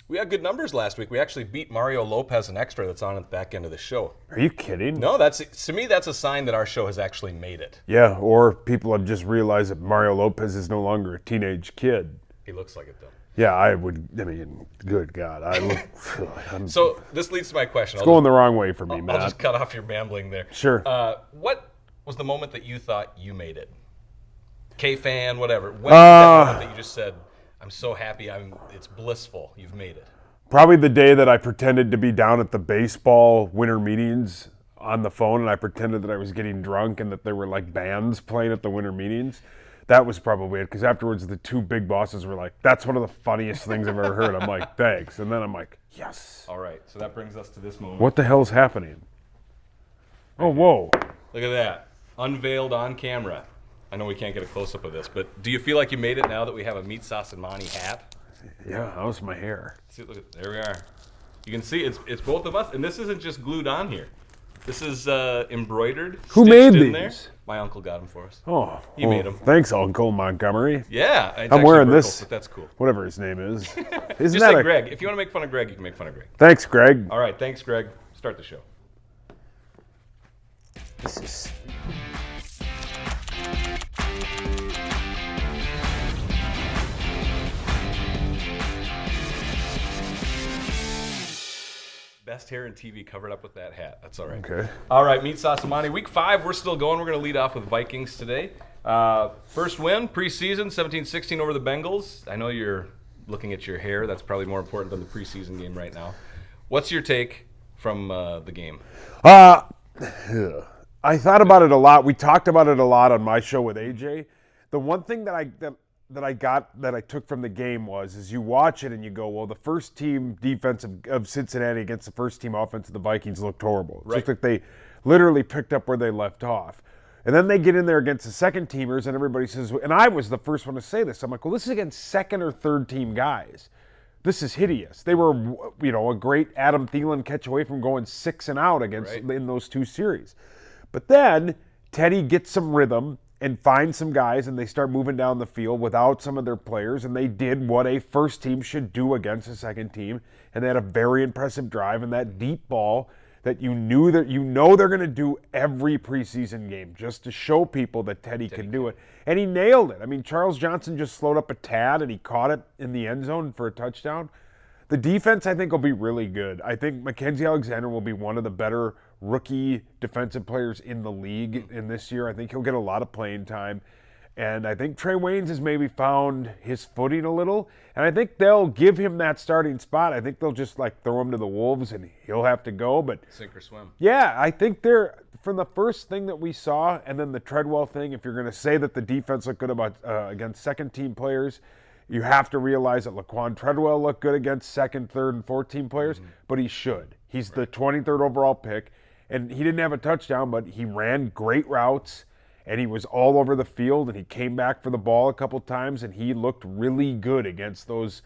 We had good numbers last week. We actually beat Mario Lopez, an extra that's on at the back end of the show. Are you kidding? No, to me, that's a sign that our show has actually made it. Yeah, or people have just realized that Mario Lopez is no longer a teenage kid. He looks like it, though. Yeah, good God. So this leads to my question. It's going the wrong way for me, Matt. I'll just cut off your rambling there. Sure. What was the moment that you thought you made it? K-fan, whatever. When was that moment that you just said, I'm so happy, it's blissful, you've made it? Probably the day that I pretended to be down at the baseball winter meetings on the phone, and I pretended that I was getting drunk and that there were like bands playing at the winter meetings. That was probably it, because afterwards the two big bosses were like, that's one of the funniest things I've ever heard. I'm like, thanks. And then I'm like, yes. All right, so that brings us to this moment. What the hell's happening? Oh, whoa. Look at that. Unveiled on camera. I know we can't get a close-up of this, but do you feel like you made it now that we have a MeatSauce Monty hat? Yeah, how's my hair? See, look, there we are. You can see it's both of us, and this isn't just glued on here. This is embroidered. Who made in these? There. My uncle got them for us. Oh, he made them. Thanks, Uncle Montgomery. Yeah, I'm wearing this. But that's cool. Whatever his name is. Isn't just that like Greg. If you want to make fun of Greg, you can make fun of Greg. Thanks, Greg. All right, thanks, Greg. Start the show. This is... Best hair in TV covered up with that hat. That's all right. Okay. All right, MeatSauce Monty. Week 5, we're still going. We're going to lead off with Vikings today. First win, preseason, 17-16 over the Bengals. I know you're looking at your hair. That's probably more important than the preseason game right now. What's your take from the game? I thought about it a lot. We talked about it a lot on my show with AJ. The one thing that I took from the game is you watch it and you go, well, the first team defense of Cincinnati against the first team offense of the Vikings looked horrible. It looked like they literally picked up where they left off. And then they get in there against the second teamers and everybody says, and I was the first one to say this, I'm like, well, this is against second or third team guys. This is hideous. They were, a great Adam Thielen catch away from going 6 and out in those two series. But then Teddy gets some rhythm and find some guys, and they start moving down the field without some of their players, and they did what a first team should do against a second team, and they had a very impressive drive, and that deep ball that they're going to do every preseason game just to show people that Teddy can do it. And he nailed it. I mean, Charles Johnson just slowed up a tad, and he caught it in the end zone for a touchdown. The defense, I think, will be really good. I think Mackenzie Alexander will be one of the better rookie defensive players in the league in this year. I think he'll get a lot of playing time. And I think Trey Waynes has maybe found his footing a little. And I think they'll give him that starting spot. I think they'll just throw him to the Wolves and he'll have to go. But sink or swim. Yeah, I think from the first thing that we saw and then the Treadwell thing, if you're going to say that the defense looked good against second team players, you have to realize that Laquan Treadwell looked good against second, third, and fourth team players, but he should. He's the 23rd overall pick, and he didn't have a touchdown, but he ran great routes, and he was all over the field, and he came back for the ball a couple times, and he looked really good against those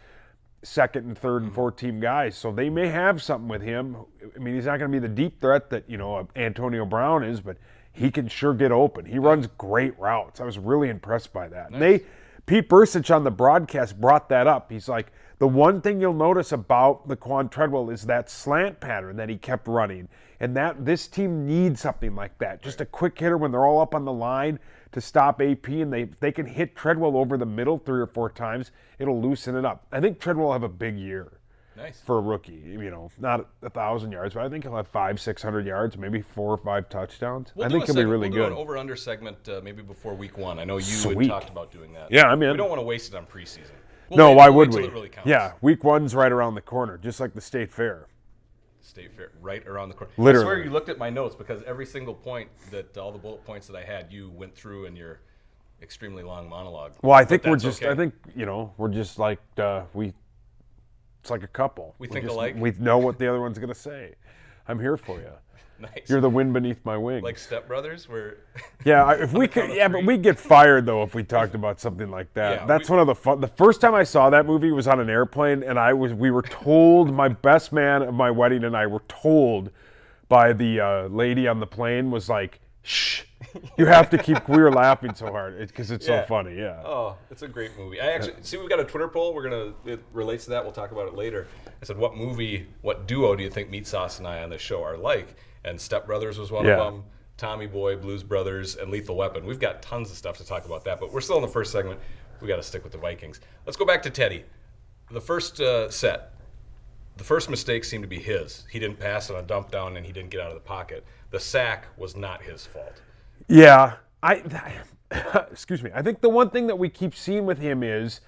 second and third and fourth team guys. So they may have something with him. I mean, he's not going to be the deep threat that, Antonio Brown is, but he can sure get open. He runs great routes. I was really impressed by that. Nice. Pete Bursich on the broadcast brought that up. He's like, the one thing you'll notice about Laquan Treadwell is that slant pattern that he kept running, and that this team needs something like that. Just a quick hitter when they're all up on the line to stop AP, and they can hit Treadwell over the middle 3 or 4 times. It'll loosen it up. I think Treadwell will have a big year. Nice. For a rookie, not 1,000 yards, but I think he'll have 500-600 yards, maybe 4 or 5 touchdowns. I think he'll be really good. We'll do an over/under segment maybe before week 1. I know you had talked about doing that. Yeah, I'm in. We don't want to waste it on preseason. Why would we? It really counts. Yeah, week 1's right around the corner, just like the State Fair. State Fair, right around the corner. Literally. I swear you looked at my notes because every single point all the bullet points that I had, you went through in your extremely long monologue. Well, I think we're just like it's like a couple. We think alike. We know what the other one's going to say. I'm here for you. Nice. You're the wind beneath my wings. Like Step Brothers, where if we could, but we'd get fired though if we talked about something like that. Yeah, that's one of the fun. The first time I saw that movie was on an airplane, and we were told, my best man of my wedding and I were told by the lady on the plane was like, Shh. You have to keep. We were laughing so hard because it's so funny. Yeah. Oh, it's a great movie. I actually see we've got a Twitter poll. It relates to that. We'll talk about it later. I said, what duo do you think MeatSauce and I on this show are like? And Step Brothers was one of them. Tommy Boy, Blues Brothers, and Lethal Weapon. We've got tons of stuff to talk about that, but we're still in the first segment. We got to stick with the Vikings. Let's go back to Teddy. The first set. The first mistake seemed to be his. He didn't pass on a dump down and he didn't get out of the pocket. The sack was not his fault. Yeah. Excuse me. I think the one thing that we keep seeing with him is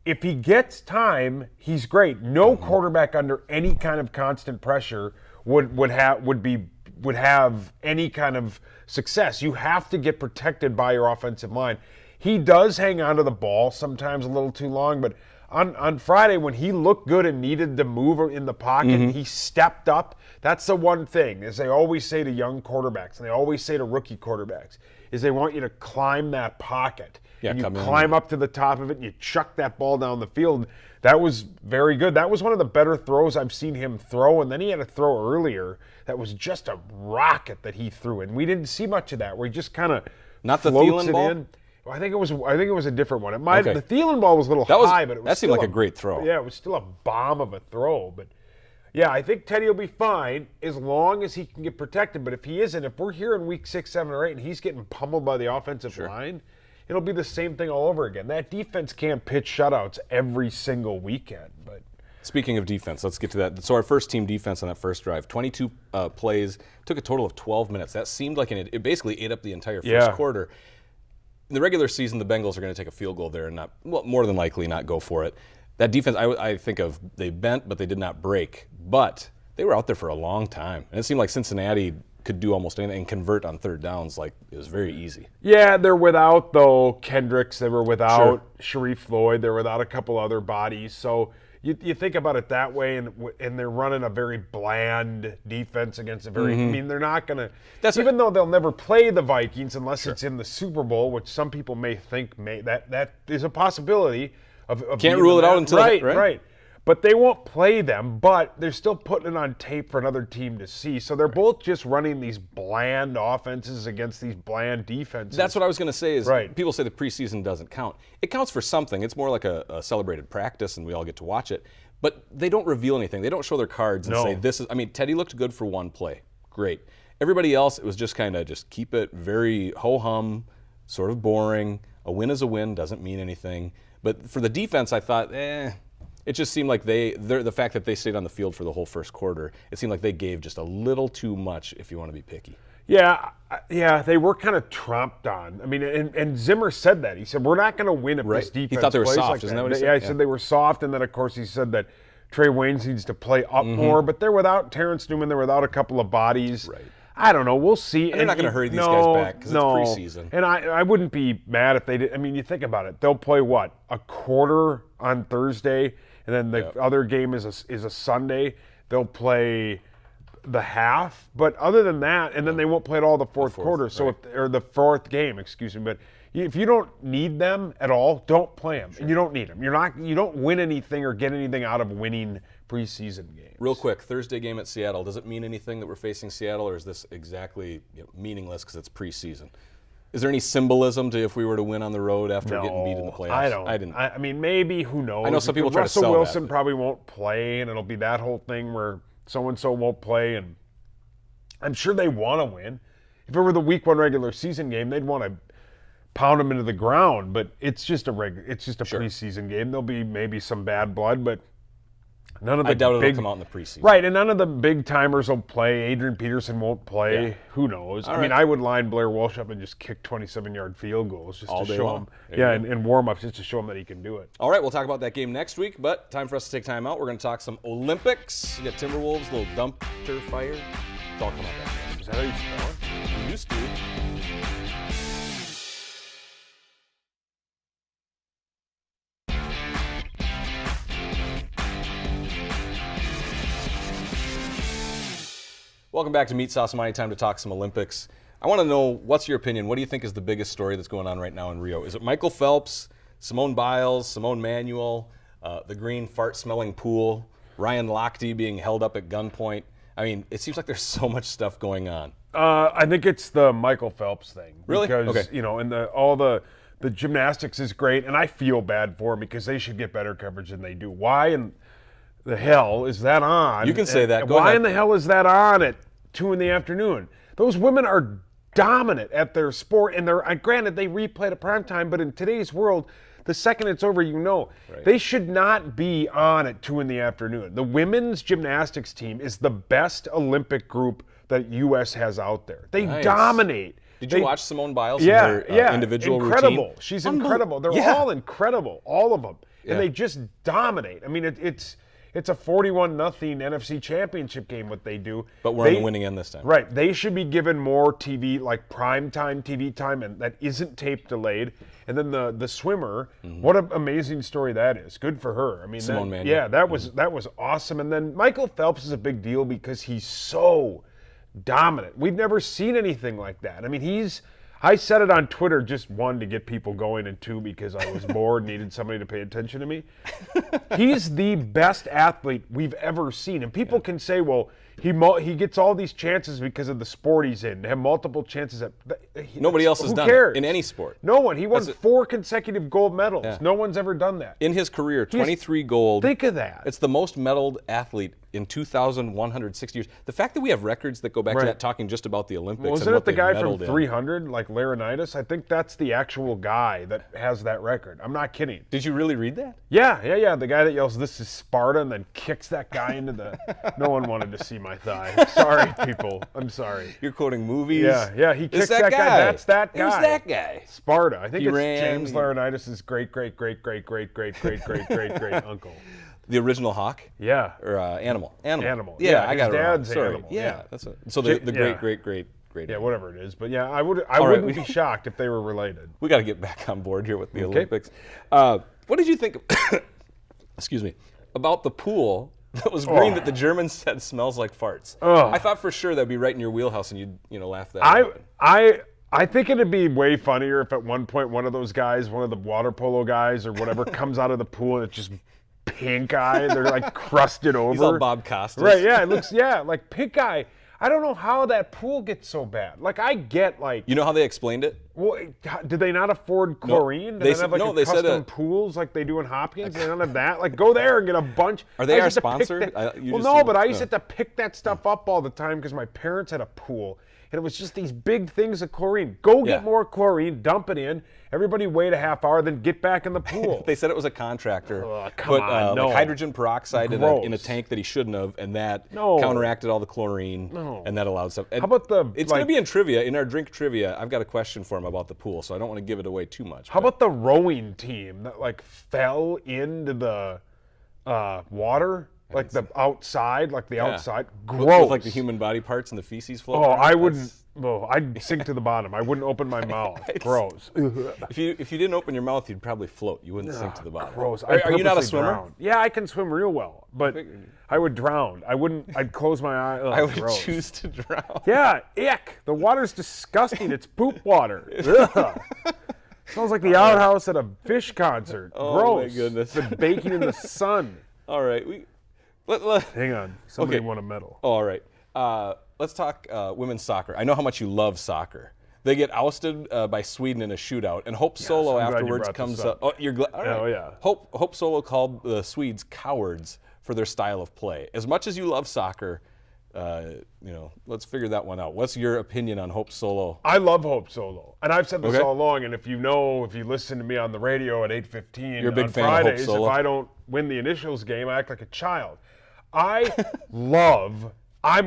if he gets time, he's great. No quarterback under any kind of constant pressure would have any kind of success. You have to get protected by your offensive line. He does hang on to the ball sometimes a little too long, but on Friday when he looked good and needed to move in the pocket, he stepped up. That's the one thing, as they always say to young quarterbacks, and they always say to rookie quarterbacks, is they want you to climb that pocket. Yeah, and you climb up to the top of it and you chuck that ball down the field. That was very good. That was one of the better throws I've seen him throw. And then he had a throw earlier that was just a rocket that he threw. And we didn't see much of that, where he just kind of Not the floats Thielen it ball? in. I think it was a different one. Okay. The Thielen ball was a little high, but it was that seemed still like a great throw. Yeah, it was still a bomb of a throw. But yeah, I think Teddy will be fine as long as he can get protected. But if he isn't, if we're here in week 6, 7, or 8 and he's getting pummeled by the offensive line, it'll be the same thing all over again. That defense can't pitch shutouts every single weekend. But Speaking of defense, let's get to that. So our first team defense on that first drive, 22 plays, took a total of 12 minutes. That seemed like it basically ate up the entire first quarter. In the regular season, the Bengals are going to take a field goal there and more than likely not go for it. That defense, I think of, they bent, but they did not break. But they were out there for a long time. And it seemed like Cincinnati could do almost anything and convert on third downs. Like, it was very easy. yeah, they're without, though, Kendricks. They were without Sharif Floyd. They're without a couple other bodies. So you think about it that way, and they're running a very bland defense against a very. I mean, they're not going to. Even though they'll never play the Vikings unless it's in the Super Bowl, which some people may think that is a possibility of Can't rule it out until right. But they won't play them, but they're still putting it on tape for another team to see. So they're both just running these bland offenses against these bland defenses. That's what I was going to say is people say the preseason doesn't count. It counts for something. It's more like a celebrated practice, and we all get to watch it. But they don't reveal anything. They don't show their cards and say, this is, I mean, Teddy looked good for one play. Great. Everybody else, it was just kind of just keep it very ho-hum, sort of boring. A win is a win, doesn't mean anything. But for the defense, I thought, it just seemed like the fact that they stayed on the field for the whole first quarter, it seemed like they gave just a little too much if you want to be picky. Yeah, they were kind of tromped on. I mean, and Zimmer said that. He said, we're not going to win if this defense He thought they were plays soft, like isn't that what he said? Yeah, he said they were soft, and then, of course, he said that Trey Waynes needs to play up more, but they're without Terrence Newman. They're without a couple of bodies. Right. I don't know. We'll see. And they're not going to hurry these guys back because it's preseason. And I wouldn't be mad if they did. I mean, you think about it. They'll play, what, a quarter on Thursday, and then the other game is a Sunday. They'll play the half, but other than that, and then they won't play at all the fourth quarter. So or the fourth game, excuse me. But if you don't need them at all, don't play them. And you don't need them. You don't win anything or get anything out of winning preseason games. Real quick, Thursday game at Seattle. Does it mean anything that we're facing Seattle, or is this exactly meaningless because it's preseason? Is there any symbolism to if we were to win on the road after getting beat in the playoffs? I didn't. I mean, maybe, who knows? I know some people try to sell Russell Wilson that. probably won't play, and it'll be that whole thing where so-and-so won't play, and I'm sure they want to win. If it were the Week 1 regular season game, they'd want to pound them into the ground, but it's just a preseason game. There'll be maybe some bad blood, but none of the I doubt big, it'll come out in the preseason. Right, and none of the big timers will play. Adrian Peterson won't play. Yeah. Who knows? All I mean, right. I would line Blair Walsh up and just kick 27-yard field goals just All to day show long. him. There you Yeah, go. and warm-ups just to show him that he can do it. All right, we'll talk about that game next week, but time for us to take time out. We're going to talk some Olympics. You got Timberwolves, little dumpster fire. It's all coming up next. Is that how you spell it? We used to. Welcome back to MeatSauce Monty. Time to talk some Olympics. I want to know, what's your opinion? What do you think is the biggest story that's going on right now in Rio? Is it Michael Phelps, Simone Biles, Simone Manuel, the green fart-smelling pool, Ryan Lochte being held up at gunpoint? I mean, it seems like there's so much stuff going on. I think it's the Michael Phelps thing. Really? Because, Okay. and all the gymnastics is great, and I feel bad for them because they should get better coverage than they do. Why in the hell is that on? You can say that. Go Why ahead. in the hell is that on at 2 p.m? Those women are dominant at their sport, and granted they replay it at prime time, but in today's world, the second it's over, they should not be on at 2 p.m. The women's gymnastics team is the best Olympic group that U.S. has out there. They dominate. Did you watch Simone Biles Yeah, and her individual incredible. routine? She's incredible. They're all incredible, all of them, and they just dominate. I mean, it's a 41-0 NFC Championship game what they do. But we're on the winning end this time. Right. They should be given more TV, like primetime TV time, and that isn't tape delayed. And then the swimmer, what an amazing story that is. Good for her. I mean, Simone Manuel. Yeah, that was awesome. And then Michael Phelps is a big deal because he's so dominant. We've never seen anything like that. I mean, I said it on Twitter, just one, to get people going, and two, because I was bored and needed somebody to pay attention to me. He's the best athlete we've ever seen. And people can say, well, he gets all these chances because of the sport he's in. They have multiple chances. Nobody else has who done cares? it in any sport. No one. He won 4 consecutive gold medals. Yeah. No one's ever done that. In his career, 23 gold. Think of that. It's the most medaled athlete in 2,160 years. The fact that we have records that go back to that, talking just about the Olympics. Well, and wasn't what it the they've guy from medaled in. 300, like Laurinaitis? I think that's the actual guy that has that record. I'm not kidding. Did you really read that? Yeah. The guy that yells, "This is Sparta," and then kicks that guy into the... No one wanted to see my thigh. Sorry, people. I'm sorry. You're quoting movies. Yeah. He kicks It's that guy. That's that guy. Who's that guy? Sparta. I think He it's ran- James Laurinaitis' great uncle. The original Hawk? Yeah. Or Animal? Animal. Yeah, Yeah, I got his it wrong. dad's Sorry. Animal, Yeah, yeah. that's it. So the Yeah. great. Yeah, whatever it is. But yeah, I wouldn't right, be shocked if they were related. We got to get back on board here with the Olympics. What did you think? Excuse me, about the pool that was green that the Germans said smells like farts? I thought for sure that'd be right in your wheelhouse, and you'd laugh that. I think it'd be way funnier if at one point one of those guys, one of the water polo guys or whatever, comes out of the pool and it's just pink eye. They're like crusted over. He's all Bob Costas. Right? Yeah, it looks like pink eye. I don't know how that pool gets so bad. Like I get like. You know how they explained it? Well, did they not afford chlorine? they Did they said- have like no, they said custom pools like they do in Hopkins? They don't have that. Like go there and get a bunch. Are they I our used to pick sponsor? that- You Well, just- no, but I used to have to pick that stuff up all the time because my parents had a pool. And it was just these big things of chlorine. Go get more chlorine, dump it in. Everybody wait a half hour, then get back in the pool. They said it was a contractor come put on, no. like hydrogen peroxide in a Gross. tank that he shouldn't have, and that No. counteracted all the chlorine, and that allowed stuff. And How about the, It's going to be in trivia, in our drink trivia. I've got a question for him about the pool, so I don't want to give it away too much. How about the rowing team that like fell into the water? Like the outside, outside. Gross. With like the human body parts and the feces floating Oh, around? I wouldn't. Oh, I'd sink to the bottom. I wouldn't open my mouth. Gross. If you didn't open your mouth, you'd probably float. You wouldn't sink to the bottom. Gross. Are you not a purposely swimmer? drown. Yeah, I can swim real well, but I would drown. I wouldn't. I'd close my eye. Ugh, I would gross. choose to drown. Yeah, ick. The water's disgusting. It's poop water. Ugh. Smells like the outhouse at a fish concert. Oh, my Gross. goodness. It's been baking in the sun. All right. Hang on. Somebody Okay. won a medal. All right. Let's talk women's soccer. I know how much you love soccer. They get ousted by Sweden in a shootout, and Hope Solo I'm glad you afterwards brought comes this up. up. Oh, you're glad? All right. Oh, yeah. Hope Solo called the Swedes cowards for their style of play. As much as you love soccer, let's figure that one out. What's your opinion on Hope Solo? I love Hope Solo, and I've said this Okay. all along. And if you listen to me on the radio at 8:15 You're a big on fan of Hope Fridays, Solo. if I don't win the initials game, I act like a child. I'm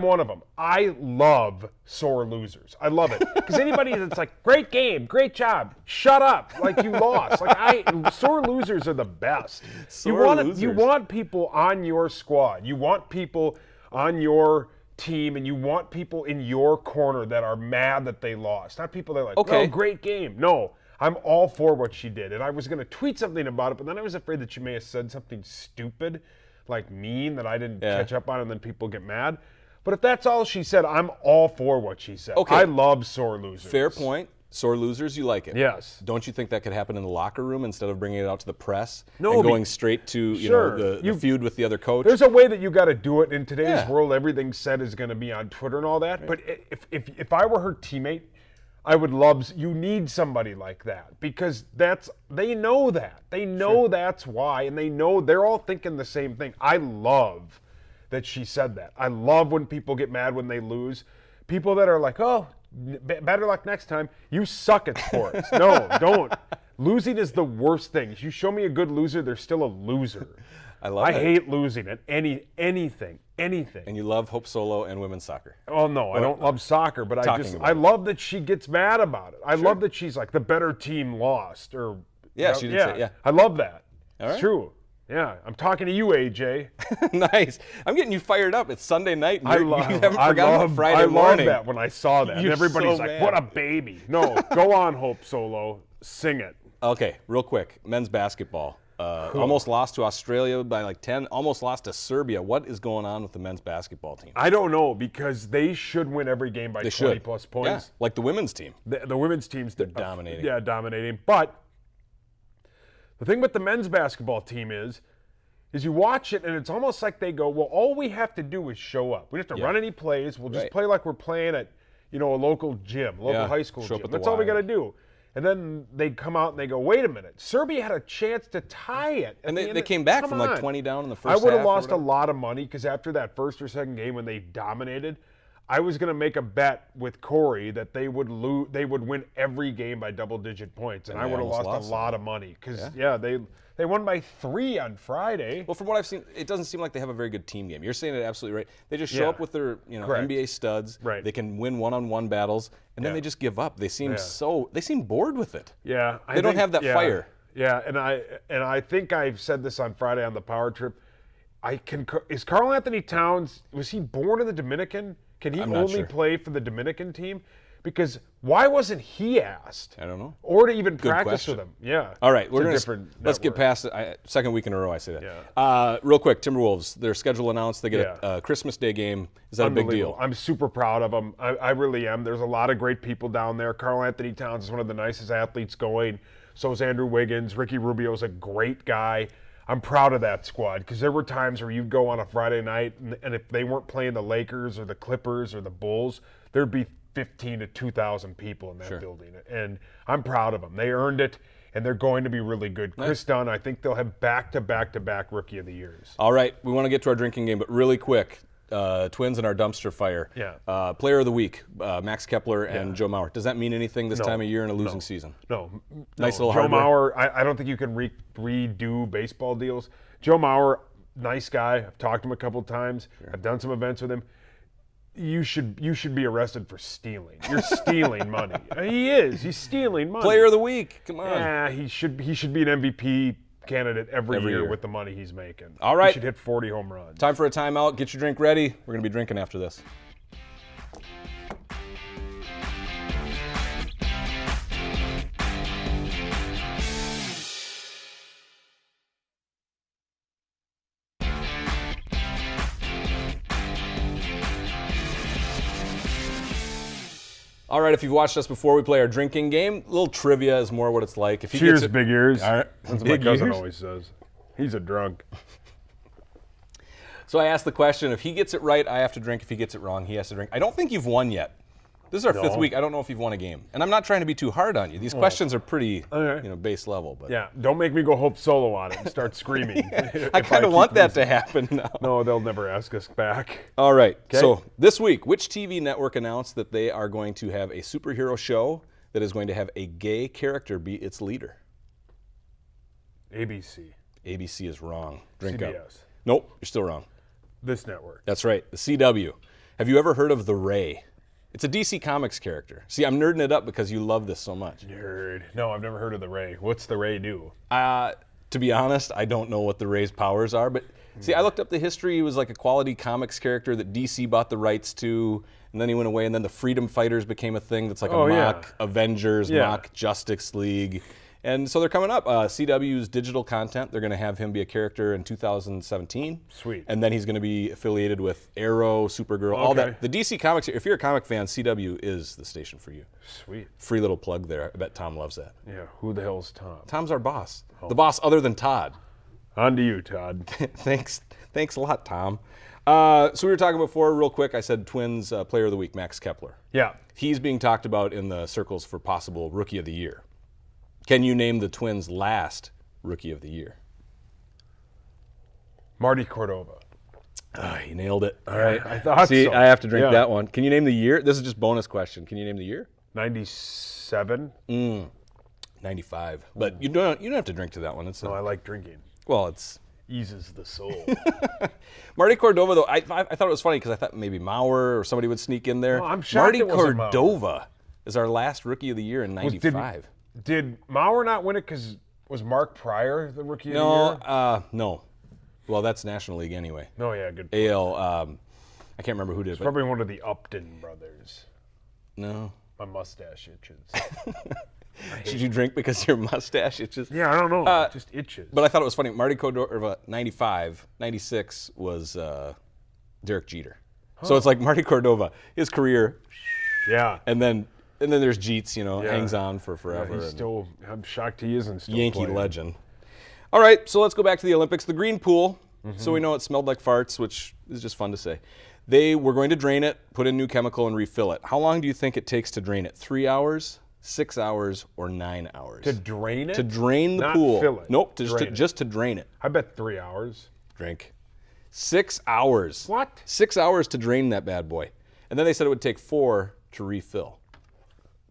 one of them. I love sore losers. I love it because anybody that's like, great game, great job, shut up, like you lost. Sore losers are the best. You Losers. want people on your squad. You want people on your team, and you want people in your corner that are mad that they lost. Not people that are like, Okay. oh, great game. No, I'm all for what she did. And I was going to tweet something about it, but then I was afraid that she may have said something stupid, like mean, that I didn't catch up on, and then people get mad. But if that's all she said, I'm all for what she said. Okay. I love sore losers. Fair point. Sore losers, you like it. Yes. Don't you think that could happen in the locker room instead of bringing it out to the press No, and going straight to the feud with the other coach? There's a way that you got to do it in today's world. Everything said is going to be on Twitter and all that. Right. But if I were her teammate, I would love. You need somebody like that because they know that. They know that's why, and they know they're all thinking the same thing. I love that she said that. I love when people get mad when they lose. People that are like, oh, better luck next time. You suck at sports. No, don't. Losing is the worst thing. If you show me a good loser, they're still a loser. I hate losing at anything. And you love Hope Solo and women's soccer. Oh no, I don't love soccer, but I love that she gets mad about it. I love that she's like the better team lost or she did say. I love that. All right. It's true. Yeah, I'm talking to you, AJ. Nice. I'm getting you fired up. It's Sunday night. And you haven't forgotten about Friday morning. I love that when I saw that. And everybody's like, what a baby. No, go on, Hope Solo. Sing it. Okay, real quick. Men's basketball. Almost lost to Australia by like 10. Almost lost to Serbia. What is going on with the men's basketball team? I don't know because they should win every game by 20-plus points. Yeah, like the women's team. The women's team's dominating. Yeah, dominating. But the thing with the men's basketball team is you watch it and it's almost like they go, well, all we have to do is show up. We don't have to run any plays. We'll just play like we're playing at, a local gym, local high school gym. That's all we got to do. And then they come out and they go, wait a minute. Serbia had a chance to tie it. And they came back from like 20 down in the first half. I would have lost a lot of money because after that first or second game when they dominated, I was going to make a bet with Corey that they would win every game by double-digit points, and I would have lost a lot of money because they won by 3 on Friday. Well, from what I've seen, it doesn't seem like they have a very good team game. You're saying it absolutely right. They just show up with their NBA studs. Right. They can win one-on-one battles, and then they just give up. They seem bored with it. Yeah, they don't have that fire. Yeah, and I think I've said this on Friday on the power trip. Is Karl Anthony Towns? Was he born in the Dominican? Can he only play for the Dominican team? Because why wasn't he asked? I don't know. Or to even practice with him? Yeah. All right, let's get past it. Second week in a row I say that. Yeah. Real quick, Timberwolves, their schedule announced. They get a Christmas Day game. Is that a big deal? I'm super proud of them. I really am. There's a lot of great people down there. Karl Anthony Towns is one of the nicest athletes going. So is Andrew Wiggins. Ricky Rubio's a great guy. I'm proud of that squad because there were times where you'd go on a Friday night and if they weren't playing the Lakers or the Clippers or the Bulls, there'd be 15 to 2,000 people in that building. And I'm proud of them. They earned it, and they're going to be really good. Nice. Chris Dunn, I think they'll have back-to-back Rookie of the Years. All right, we want to get to our drinking game, but really quick, Twins and our dumpster fire. Yeah. Player of the week, Max Kepler and Joe Mauer. Does that mean anything this time of year in a losing season? No. Nice little Joe Mauer, I don't think you can redo baseball deals. Joe Mauer, nice guy. I've talked to him a couple times. Sure. I've done some events with him. You should be arrested for stealing. You're stealing money. He is. He's stealing money. Player of the week. Come on. Yeah, he should be an MVP candidate every year with the money he's making. All right. He should hit 40 home runs. Time for a timeout. Get your drink ready. We're going to be drinking after this. All right, if you've watched us before, we play our drinking game. A little trivia is more what it's like. If he Cheers, gets it, big ears. All right. That's what my cousin always says. He's a drunk. So I asked the question, if he gets it right, I have to drink. If he gets it wrong, he has to drink. I don't think you've won yet. This is our fifth week. I don't know if you've won a game. And I'm not trying to be too hard on you. These questions are pretty base level. But yeah, don't make me go Hope Solo on it and start screaming. I kind of want that to happen now. No, they'll never ask us back. All right. Okay. So this week, which TV network announced that they are going to have a superhero show that is going to have a gay character be its leader? ABC. ABC is wrong. Drink CBS. up. Nope, you're still wrong. This network. That's right, the CW. Have you ever heard of the Ray? It's a DC Comics character. See, I'm nerding it up because you love this so much. Nerd. No, I've never heard of the Ray. What's the Ray do? To be honest, I don't know what the Ray's powers are, but see, I looked up the history. He was like a quality comics character that DC bought the rights to, and then he went away, and then the Freedom Fighters became a thing that's like a mock Avengers, mock Justice League. And so they're coming up. CW's digital content, they're going to have him be a character in 2017. Sweet. And then he's going to be affiliated with Arrow, Supergirl, all Okay. that. The DC Comics, if you're a comic fan, CW is the station for you. Sweet. Free little plug there. I bet Tom loves that. Yeah, who the hell's Tom? Tom's our boss. The boss other than Todd. On to you, Todd. Thanks a lot, Tom. So we were talking before, real quick, I said Twins Player of the Week, Max Kepler. Yeah. He's being talked about in the circles for possible Rookie of the Year. Can you name the Twins' last Rookie of the Year? Marty Cordova. You nailed it. All right. I thought See, so. I have to drink Yeah. that one. Can you name the year? This is just bonus question. Can you name the year? 97. 95. But you don't have to drink to that one. It's No, I like drinking. well, it's Eases the soul. Marty Cordova, though, I thought it was funny because I thought maybe Maurer or somebody would sneak in there. No, I'm shocked Marty it wasn't Maurer. Cordova is our last Rookie of the Year in 95. Did Maurer not win it because was Mark Pryor the Rookie of the Year? No. Well, that's National League anyway. No, yeah, good. AL, I can't remember who did it. But Probably one of the Upton brothers. no. My mustache itches. Should you drink because your mustache itches? Yeah, I don't know. It just itches. But I thought it was funny. Marty Cordova, 95, 96 was Derek Jeter. So it's like Marty Cordova, his career, yeah. and then there's Jeets, Yeah. hangs on for forever. He's and still, I'm shocked he isn't still Yankee playing. legend. All right, so let's go back to the Olympics. The green pool, so we know it smelled like farts, which is just fun to say. They were going to drain it, put in new chemical, and refill it. How long do you think it takes to drain it? 3 hours, 6 hours, or 9 hours? To drain it? To drain the Not pool. fill it. Nope, Drain just it. to drain it. I bet 3 hours. Drink. 6 hours. What? 6 hours to drain that bad boy. And then they said it would take 4 to refill.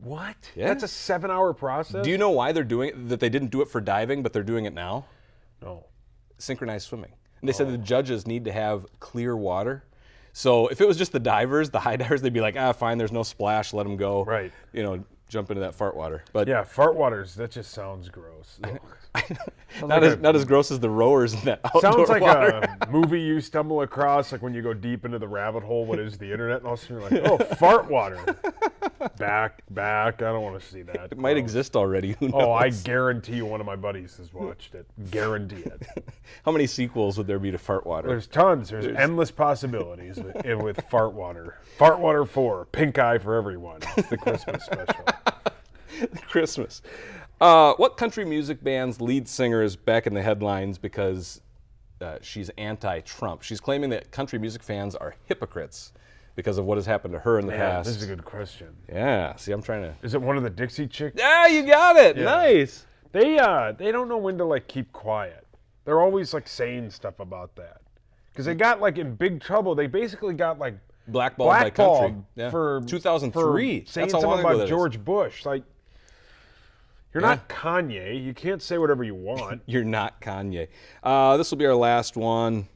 What? Yeah. That's a 7-hour process? Do you know why they're doing it? That they didn't do it for diving, but they're doing it now? No. Synchronized swimming. And they said the judges need to have clear water. So if it was just the divers, the high divers, they'd be like, fine, there's no splash, let them go. Right. Jump into that fart water. But Yeah, fart waters, that just sounds gross. Ugh. not as gross as the rowers in that outdoor Sounds like water. a movie you stumble across, like when you go deep into the rabbit hole, what is the internet? And all of a sudden you're like, oh, fart water. Back, I don't want to see that. It might exist already. Who knows? Oh, I guarantee you one of my buddies has watched it. Guarantee it. How many sequels would there be to fart water? There's tons. There's endless possibilities with fart water. Fart water 4, pink eye for everyone. It's the Christmas special. Christmas. What country music band's lead singer is back in the headlines because she's anti-Trump? She's claiming that country music fans are hypocrites because of what has happened to her in the Yeah, past. this is a good question. Yeah, see, I'm trying to... Is it one of the Dixie Chicks? Yeah, you got it. Yeah. Nice. They don't know when to keep quiet. They're always saying stuff about that. Because they got in big trouble. They basically got Blackballed by country. Yeah. for 2003. For saying That's how long something ago that about is. George Bush. You're not Kanye. You can't say whatever you want. You're not Kanye. This will be our last one.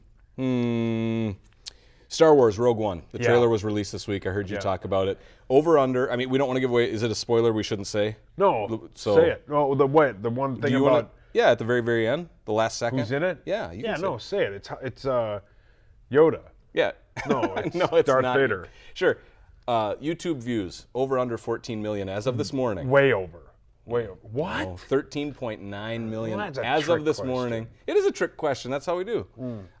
Star Wars Rogue One. The trailer was released this week. I heard you talk about it. Over, under. I mean, we don't want to give away. Is it a spoiler we shouldn't say? No, So- say it. No, the what? The one thing Do you about wanna, yeah, at the very, very end, the last second. who's in it? Yeah, you can say it. Say it. It's Yoda. Yeah. No, it's it's Darth not. Vader. Sure. YouTube views over under 14 million as of this morning. Way over. What? 13.9 million Well, that's a as trick of this question. morning. It is a trick question. That's how we do.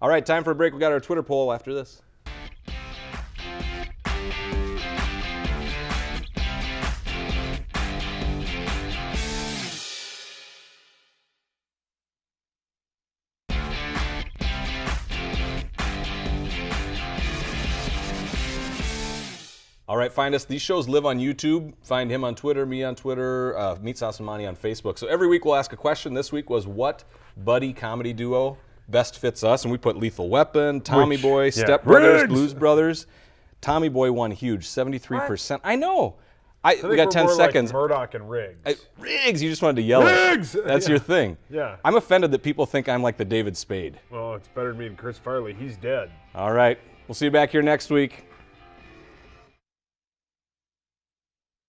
All right, time for a break. We got our Twitter poll after this. All right, find us. These shows live on YouTube. Find him on Twitter, me on Twitter, MeatSauce Monty on Facebook. So every week we'll ask a question. This week was what buddy comedy duo best fits us? And we put Lethal Weapon, Tommy Which- Boy, yeah. Step Brothers, Riggs! Blues Brothers. Tommy Boy won huge, 73%. I know. I we think got we're 10 more seconds. Like Murdoch and Riggs. Riggs, you just wanted to yell Riggs! it. That's Yeah. your thing. Yeah. I'm offended that people think I'm like the David Spade. Well, it's better than me and Chris Farley. He's dead. All right, we'll see you back here next week.